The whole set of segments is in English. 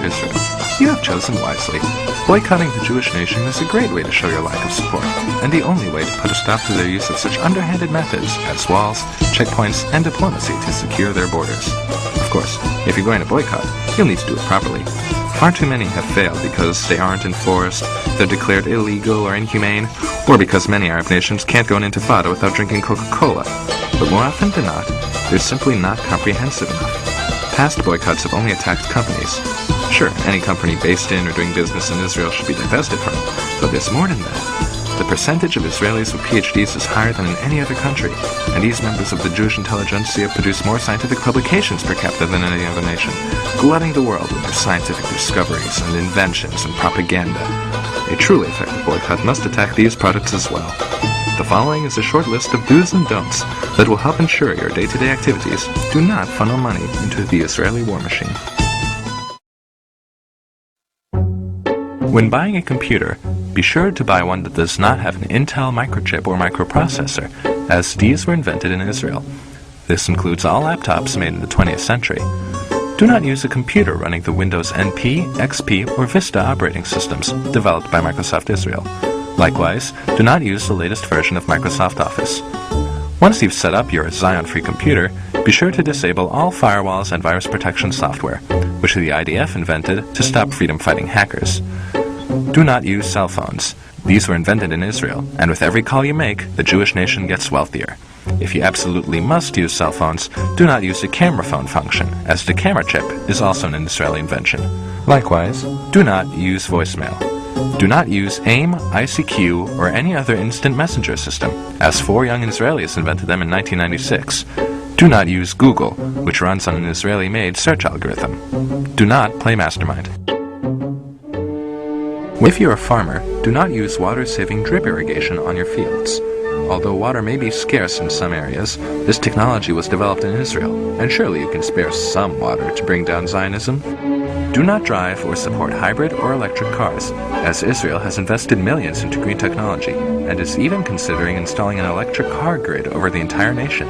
Israel. You have chosen wisely. Boycotting the Jewish nation is a great way to show your lack of support, and the only way to put a stop to their use of such underhanded methods as walls, checkpoints, and diplomacy to secure their borders. Of course, if you're going to boycott, you'll need to do it properly. Far too many have failed because they aren't enforced, they're declared illegal or inhumane, or because many Arab nations can't go an intifada without drinking Coca-Cola. But more often than not, they're simply not comprehensive enough. Past boycotts have only attacked companies. Sure, any company based in or doing business in Israel should be divested from, but there's more than that. The percentage of Israelis with PhDs is higher than in any other country, and these members of the Jewish intelligentsia produce more scientific publications per capita than any other nation, glutting the world with their scientific discoveries and inventions and propaganda. A truly effective boycott must attack these products as well. The following is a short list of do's and don'ts that will help ensure your day-to-day activities do not funnel money into the Israeli war machine. When buying a computer, be sure to buy one that does not have an Intel microchip or microprocessor, as these were invented in Israel. This includes all laptops made in the 20th century. Do not use a computer running the Windows NP, XP, or Vista operating systems developed by Microsoft Israel. Likewise, do not use the latest version of Microsoft Office. Once you've set up your Xeon-free computer, be sure to disable all firewalls and virus protection software, which the IDF invented to stop freedom-fighting hackers. Do not use cell phones. These were invented in Israel, and with every call you make, the Jewish nation gets wealthier. If you absolutely must use cell phones, do not use the camera phone function, as the camera chip is also an Israeli invention. Likewise, do not use voicemail. Do not use AIM, ICQ, or any other instant messenger system, as 4 young Israelis invented them in 1996. Do not use Google, which runs on an Israeli-made search algorithm. Do not play Mastermind. If you're a farmer, do not use water-saving drip irrigation on your fields. Although water may be scarce in some areas, this technology was developed in Israel, and surely you can spare some water to bring down Zionism. Do not drive or support hybrid or electric cars, as Israel has invested millions into green technology, and is even considering installing an electric car grid over the entire nation.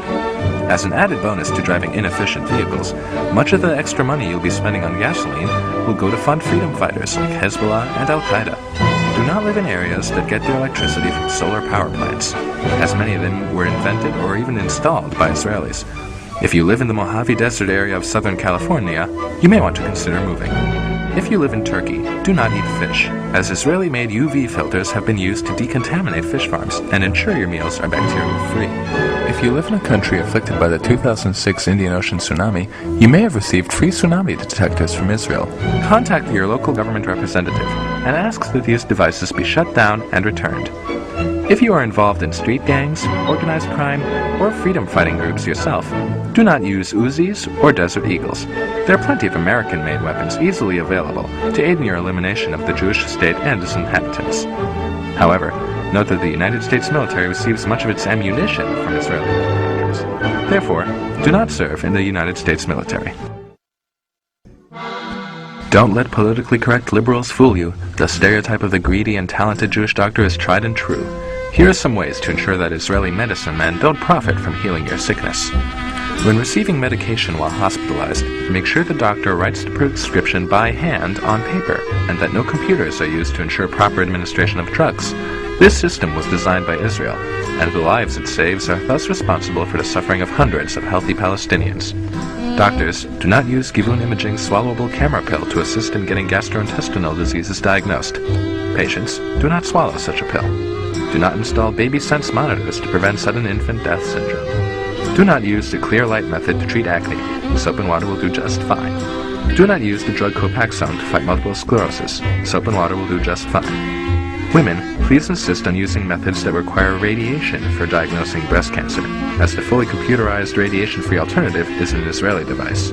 As an added bonus to driving inefficient vehicles, much of the extra money you'll be spending on gasoline will go to fund freedom fighters like Hezbollah and Al-Qaeda. Do not live in areas that get their electricity from solar power plants, as many of them were invented or even installed by Israelis. If you live in the Mojave Desert area of Southern California, you may want to consider moving. If you live in Turkey, do not eat fish, as Israeli-made UV filters have been used to decontaminate fish farms and ensure your meals are bacteria-free. If you live in a country afflicted by the 2006 Indian Ocean tsunami, you may have received free tsunami detectors from Israel. Contact your local government representative and ask that these devices be shut down and returned. If you are involved in street gangs, organized crime, or freedom-fighting groups yourself, do not use Uzis or Desert Eagles. There are plenty of American-made weapons easily available to aid in your elimination of the Jewish state and its inhabitants. However, note that the United States military receives much of its ammunition from Israeli manufacturers. Therefore, do not serve in the United States military. Don't let politically correct liberals fool you. The stereotype of the greedy and talented Jewish doctor is tried and true. Here are some ways to ensure that Israeli medicine men don't profit from healing your sickness. When receiving medication while hospitalized, make sure the doctor writes the prescription by hand on paper, and that no computers are used to ensure proper administration of drugs. This system was designed by Israel, and the lives it saves are thus responsible for the suffering of hundreds of healthy Palestinians. Doctors, do not use Givun Imaging's swallowable camera pill to assist in getting gastrointestinal diseases diagnosed. Patients, do not swallow such a pill. Do not install baby sense monitors to prevent sudden infant death syndrome. Do not use the clear light method to treat acne. Soap and water will do just fine. Do not use the drug Copaxone to fight multiple sclerosis. Soap and water will do just fine. Women, please insist on using methods that require radiation for diagnosing breast cancer, as the fully computerized radiation-free alternative is an Israeli device.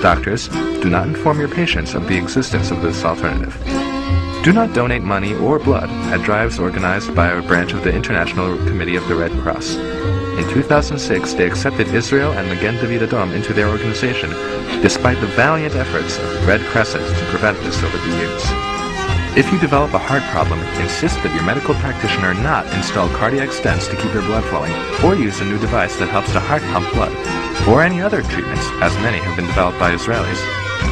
Doctors, do not inform your patients of the existence of this alternative. Do not donate money or blood at drives organized by a branch of the International Committee of the Red Cross. In 2006, they accepted Israel and Magen David Adom into their organization, despite the valiant efforts of Red Crescent to prevent this over the years. If you develop a heart problem, insist that your medical practitioner not install cardiac stents to keep your blood flowing, or use a new device that helps to heart pump blood, or any other treatments, as many have been developed by Israelis.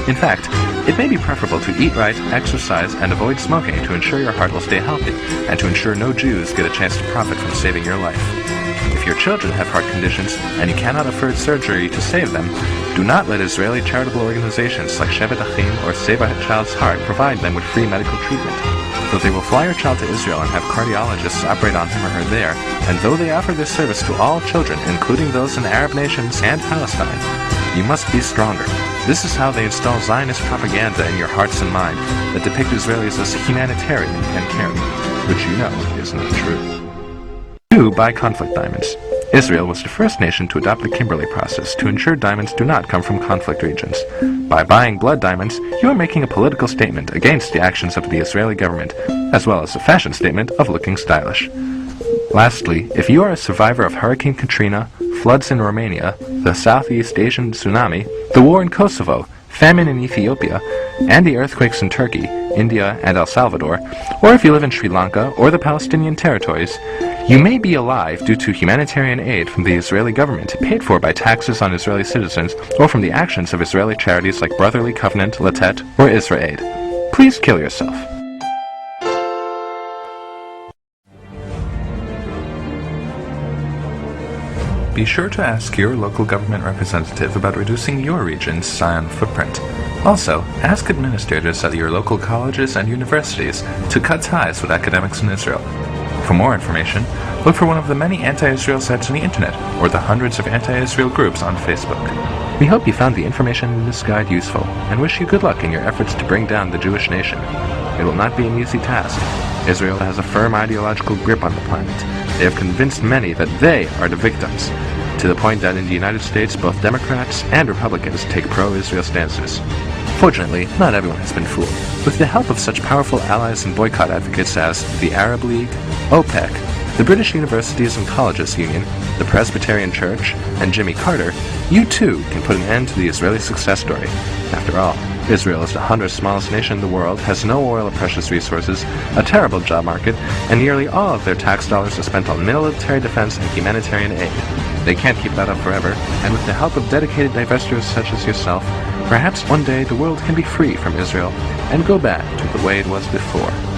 In fact, it may be preferable to eat right, exercise, and avoid smoking to ensure your heart will stay healthy, and to ensure no Jews get a chance to profit from saving your life. If your children have heart conditions and you cannot afford surgery to save them, do not let Israeli charitable organizations like Shevet Achim or Save a Child's Heart provide them with free medical treatment. Though they will fly your child to Israel and have cardiologists operate on him or her there, and though they offer this service to all children, including those in Arab nations and Palestine, you must be stronger. This is how they install Zionist propaganda in your hearts and mind that depict Israelis as humanitarian and caring, which you know is not true. 2. Buy conflict diamonds. Israel was the first nation to adopt the Kimberley process to ensure diamonds do not come from conflict regions. By buying blood diamonds, you are making a political statement against the actions of the Israeli government, as well as a fashion statement of looking stylish. Lastly, if you are a survivor of Hurricane Katrina, floods in Romania, the Southeast Asian tsunami, the war in Kosovo, famine in Ethiopia, and the earthquakes in Turkey, India, and El Salvador, or if you live in Sri Lanka or the Palestinian territories, you may be alive due to humanitarian aid from the Israeli government paid for by taxes on Israeli citizens or from the actions of Israeli charities like Brotherly Covenant, Latet, or IsraAid. Please kill yourself. Be sure to ask your local government representative about reducing your region's Zion footprint. Also, ask administrators at your local colleges and universities to cut ties with academics in Israel. For more information, look for one of the many anti-Israel sites on the internet or the hundreds of anti-Israel groups on Facebook. We hope you found the information in this guide useful and wish you good luck in your efforts to bring down the Jewish nation. It will not be an easy task. Israel has a firm ideological grip on the planet. They have convinced many that they are the victims, to the point that in the United States both Democrats and Republicans take pro-Israel stances. Fortunately, not everyone has been fooled. With the help of such powerful allies and boycott advocates as the Arab League, OPEC, the British Universities and Colleges Union, the Presbyterian Church, and Jimmy Carter, you too can put an end to the Israeli success story. After all, Israel is the 100th smallest nation in the world, has no oil or precious resources, a terrible job market, and nearly all of their tax dollars are spent on military defense and humanitarian aid. They can't keep that up forever, and with the help of dedicated divestors such as yourself, perhaps one day the world can be free from Israel and go back to the way it was before.